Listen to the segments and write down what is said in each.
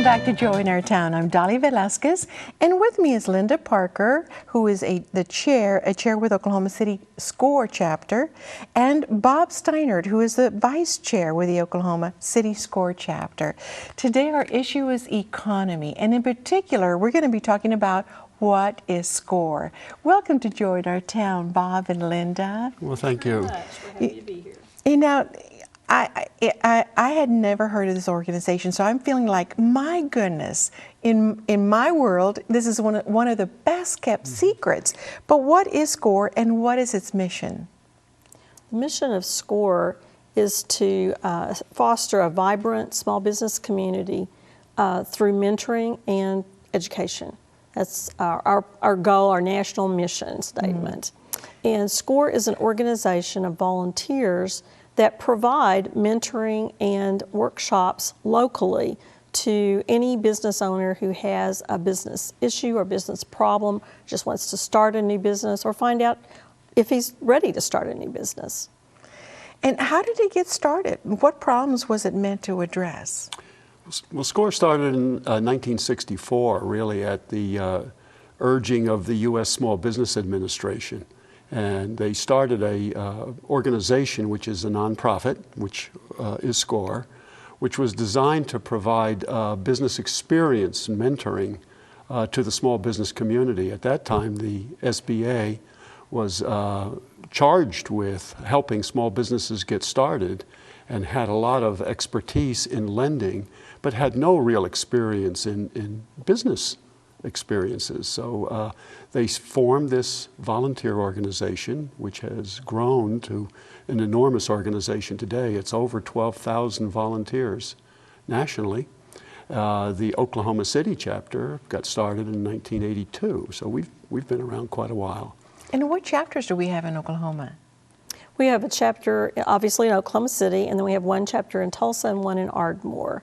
Welcome back to Joy in Our Town. I'm Dolly Velasquez, and with me is Linda Parker, who is a chair with Oklahoma City SCORE chapter, and Bob Steinerd, who is the vice chair with the Oklahoma City SCORE chapter. Today our issue is economy, and in particular, we're going to be talking about what is SCORE. Welcome to Joy in Our Town, Bob and Linda. Well, thank you. We're happy to be here. You know, I had never heard of this organization, so I'm feeling like, my goodness, in my world, this is one of the best kept secrets. But what is SCORE and what is its mission? The mission of SCORE is to foster a vibrant small business community through mentoring and education. That's our goal, our national mission statement. And SCORE is an organization of volunteers that provide mentoring and workshops locally to any business owner who has a business issue or business problem, just wants to start a new business or find out if he's ready to start a new business. And how did it get started? What problems was it meant to address? Well, SCORE started in 1964, really at the urging of the U.S. Small Business Administration. And they started a organization which is a nonprofit, which is SCORE, which was designed to provide business experience and mentoring to the small business community. At that time, the SBA was charged with helping small businesses get started and had a lot of expertise in lending, but had no real experience in business experiences. So they formed this volunteer organization, which has grown to an enormous organization today. It's over 12,000 volunteers nationally. The Oklahoma City chapter got started in 1982, so we've been around quite a while. And what chapters do we have in Oklahoma? We have a chapter, obviously, in Oklahoma City, and then we have one chapter in Tulsa and one in Ardmore.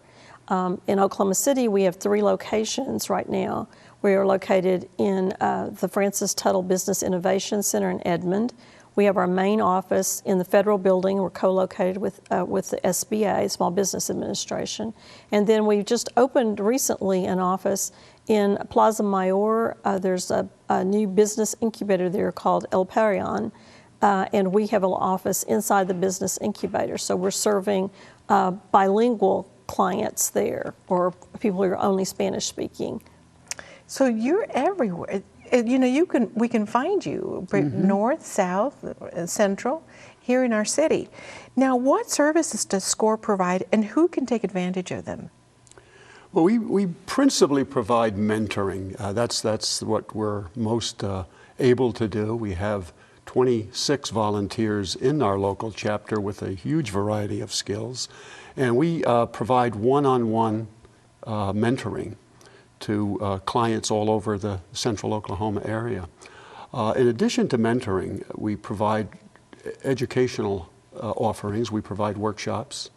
In Oklahoma City, we have 3 locations right now. We are located in the Francis Tuttle Business Innovation Center in Edmond. We have our main office in the federal building. We're co-located with the SBA, Small Business Administration. And then we just opened recently an office in Plaza Mayor. There's a new business incubator there called El Parion. And we have an office inside the business incubator. So we're serving bilingual clients there, or people who are only Spanish speaking. So you're everywhere. You know, we can find you north, south, central, here in our city. Now, what services does SCORE provide, and who can take advantage of them? Well, we principally provide mentoring. That's what we're most able to do. We have 26 volunteers in our local chapter with a huge variety of skills, and we provide one-on-one mentoring to clients all over the central Oklahoma area. In addition to mentoring, we provide educational offerings. We provide workshops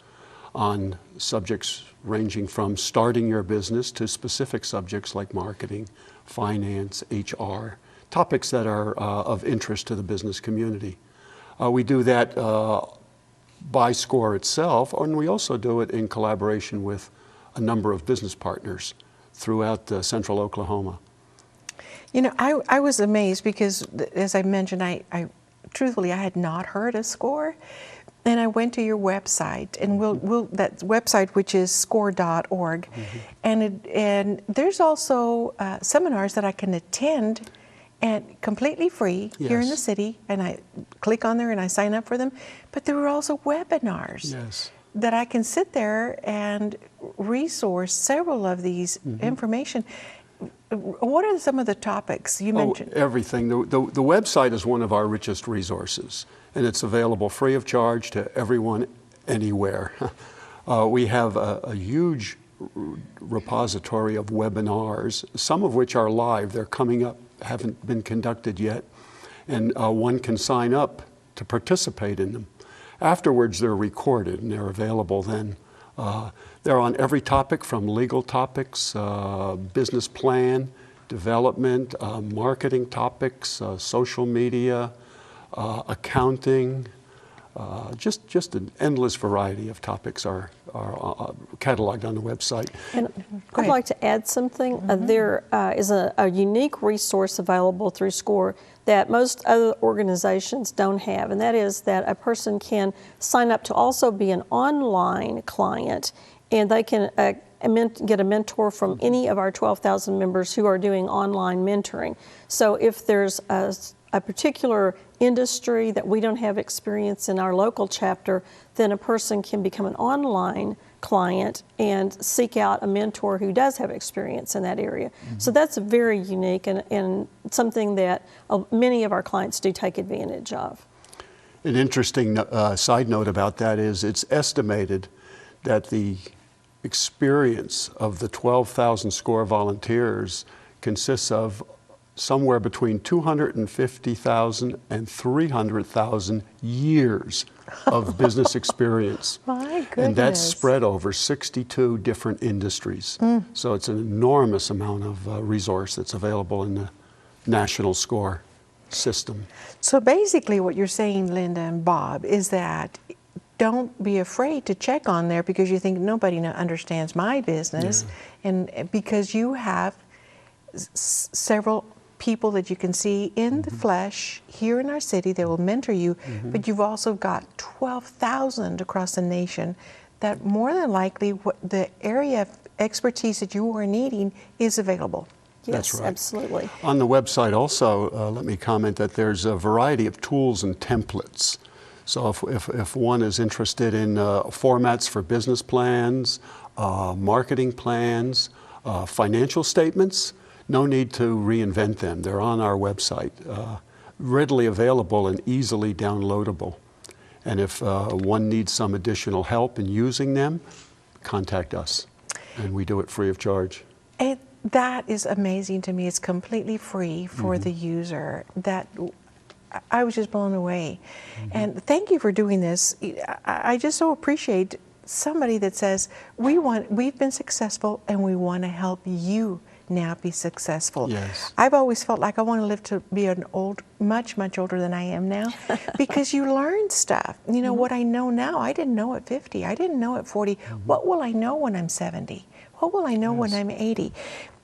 on subjects ranging from starting your business to specific subjects like marketing, finance, HR, topics that are of interest to the business community. We do that by SCORE itself, and we also do it in collaboration with a number of business partners throughout central Oklahoma. You know, I was amazed because, as I mentioned, I truthfully, I had not heard of SCORE, and I went to your website, and that website, which is score.org, and there's also seminars that I can attend, and completely free here in the city, and I click on there and I sign up for them. But there were also webinars that I can sit there and resource several of these information. What are some of the topics you mentioned? Everything. The website is one of our richest resources, and it's available free of charge to everyone, anywhere. We have a huge repository of webinars, some of which are live. They're coming up, haven't been conducted yet, and one can sign up to participate in them. Afterwards, they're recorded and they're available then. They're on every topic from legal topics, business plan, development, marketing topics, social media, accounting, just an endless variety of topics are cataloged on the website. And I'd like to add something. There is a unique resource available through SCORE that most other organizations don't have, and that is that a person can sign up to also be an online client, and they can get a mentor from any of our 12,000 members who are doing online mentoring. So if there's a particular industry that we don't have experience in our local chapter, then a person can become an online client and seek out a mentor who does have experience in that area. So that's very unique and something that many of our clients do take advantage of. An interesting side note about that is it's estimated that the experience of the 12,000 SCORE volunteers consists of somewhere between 250,000 and 300,000 years of business experience. My goodness. And that's spread over 62 different industries. So it's an enormous amount of resource that's available in the national SCORE system. So basically what you're saying, Linda and Bob, is that don't be afraid to check on there because you think nobody understands my business, and because you have several people that you can see in the flesh here in our city that will mentor you, but you've also got 12,000 across the nation that more than likely the area of expertise that you are needing is available. Yes, That's right. Absolutely. On the website also, let me comment that there's a variety of tools and templates. So if one is interested in formats for business plans, marketing plans, financial statements, no need to reinvent them. They're on our website, readily available and easily downloadable. And if one needs some additional help in using them, contact us, and we do it free of charge. And that is amazing to me. It's completely free for the user. That I was just blown away. And thank you for doing this. I just so appreciate somebody that says, we've been successful and we want to help you now be successful. Yes. I've always felt like I want to live to be much older than I am now, because you learn stuff. You know, what I know now, I didn't know at 50. I didn't know at 40. What will I know when I'm 70? What will I know when I'm 80?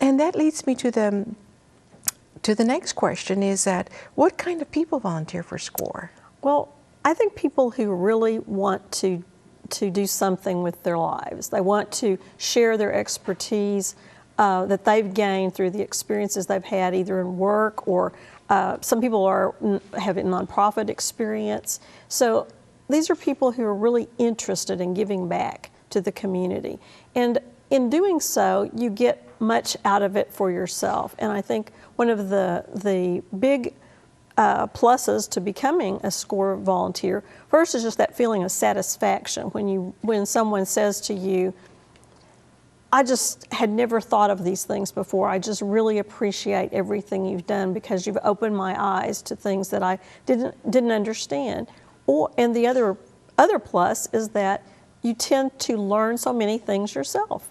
And that leads me to the next question, is that what kind of people volunteer for SCORE? Well, I think people who really want to do something with their lives. They want to share their expertise that they've gained through the experiences they've had either in work or some people have a nonprofit experience. So these are people who are really interested in giving back to the community. And in doing so, you get much out of it for yourself. And I think one of the big pluses to becoming a SCORE volunteer, first is just that feeling of satisfaction when someone says to you, I just had never thought of these things before. I just really appreciate everything you've done because you've opened my eyes to things that I didn't understand. And the other plus is that you tend to learn so many things yourself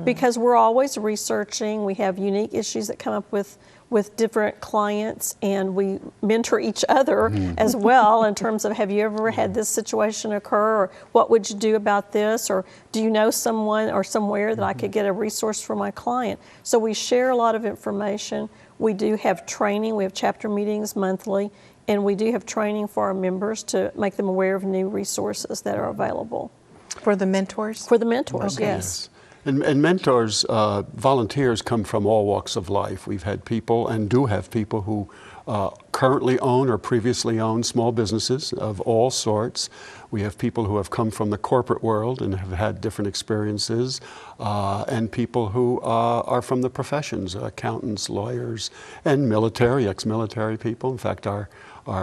because we're always researching. We have unique issues that come up with different clients, and we mentor each other as well in terms of, have you ever had this situation occur, or what would you do about this, or do you know someone or somewhere that I could get a resource for my client? So we share a lot of information. We do have training. We have chapter meetings monthly, and we do have training for our members to make them aware of new resources that are available. For the mentors? For the mentors, Okay. yes. And mentors, volunteers come from all walks of life. We've had people, and do have people, who currently own or previously owned small businesses of all sorts. We have people who have come from the corporate world and have had different experiences, and people who are from the professions, accountants, lawyers, and military, ex-military people. In fact, our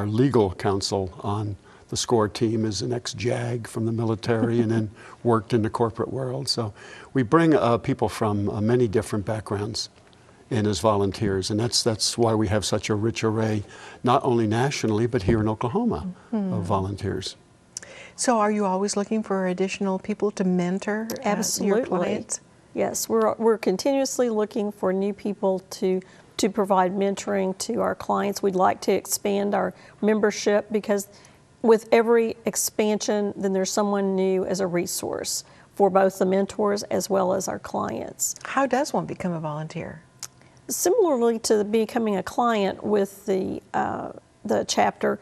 legal counsel on the SCORE team is an ex-JAG from the military and then worked in the corporate world. So we bring people from many different backgrounds in as volunteers, and that's why we have such a rich array, not only nationally, but here in Oklahoma, of volunteers. So are you always looking for additional people to mentor Absolutely. your clients? Yes, we're continuously looking for new people to provide mentoring to our clients. We'd like to expand our membership because with every expansion, then there's someone new as a resource for both the mentors as well as our clients. How does one become a volunteer? Similarly to becoming a client with the chapter,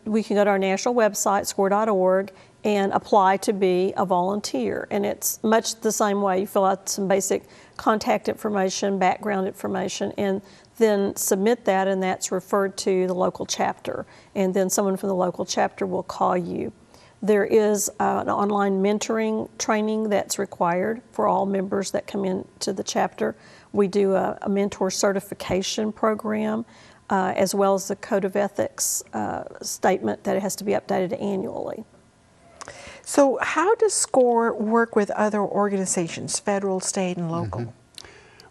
we can go to our national website, score.org, and apply to be a volunteer. And it's much the same way. You fill out some basic contact information, background information, and then submit that, and that's referred to the local chapter. And then someone from the local chapter will call you. There is an online mentoring training that's required for all members that come into the chapter. We do a mentor certification program, as well as the Code of Ethics statement that it has to be updated annually. So how does SCORE work with other organizations, federal, state, and local?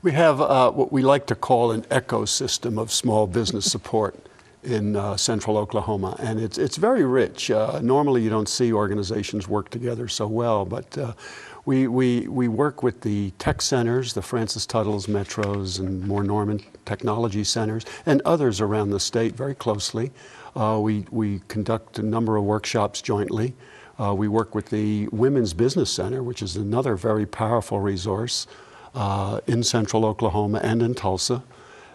We have what we like to call an ecosystem of small business support in central Oklahoma, and it's very rich. Normally you don't see organizations work together so well, but we work with the tech centers, the Francis Tuttle's, Metros, and more Norman technology centers, and others around the state very closely. We conduct a number of workshops jointly. We work with the Women's Business Center, which is another very powerful resource in central Oklahoma and in Tulsa.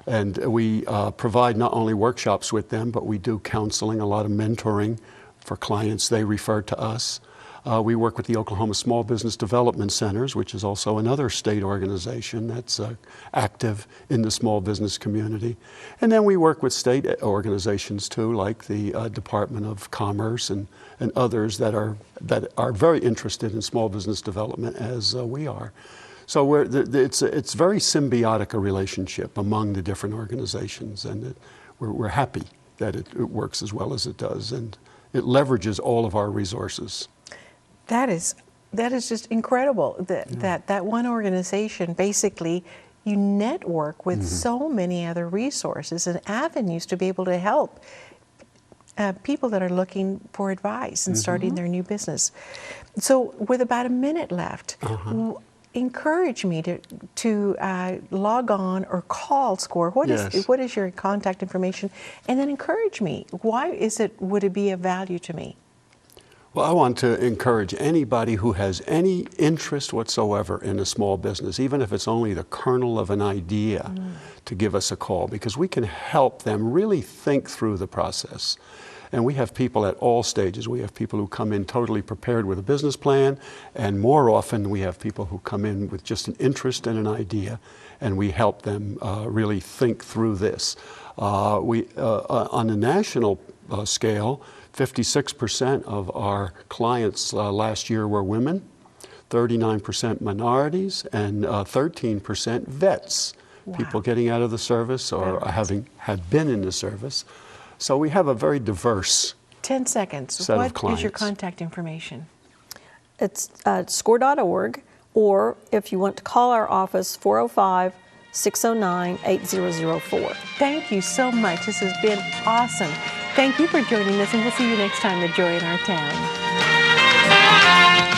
And we provide not only workshops with them, but we do counseling, a lot of mentoring for clients. They refer to us. We work with the Oklahoma Small Business Development Centers, which is also another state organization that's active in the small business community. And then we work with state organizations too, like the Department of Commerce and others that are very interested in small business development as we are. So it's very symbiotic a relationship among the different organizations, and we're happy that it works as well as it does, and it leverages all of our resources. That is just incredible. That one organization, basically, you network with so many other resources and avenues to be able to help people that are looking for advice and starting their new business. So with about a minute left, encourage me to log on or call SCORE. What is your contact information? And then encourage me. Why would it be of value to me? Well, I want to encourage anybody who has any interest whatsoever in a small business, even if it's only the kernel of an idea, to give us a call, because we can help them really think through the process. And we have people at all stages. We have people who come in totally prepared with a business plan, and more often we have people who come in with just an interest in an idea, and we help them really think through this. On a national scale, 56% of our clients last year were women, 39% minorities, and 13% vets, people getting out of the service or having had been in the service. So we have a very diverse 10 seconds. set of clients. What is your contact information? It's score.org, or if you want to call our office, 405-609-8004. Thank you so much. This has been awesome. Thank you for joining us, and we'll see you next time at Joy in Our Town.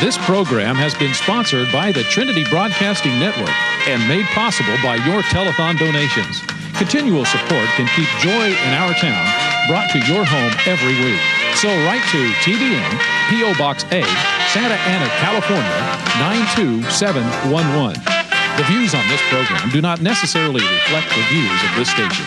This program has been sponsored by the Trinity Broadcasting Network and made possible by your telethon donations. Continual support can keep Joy in Our Town brought to your home every week. So write to TBN, P.O. Box A, Santa Ana, California, 92711. The views on this program do not necessarily reflect the views of this station.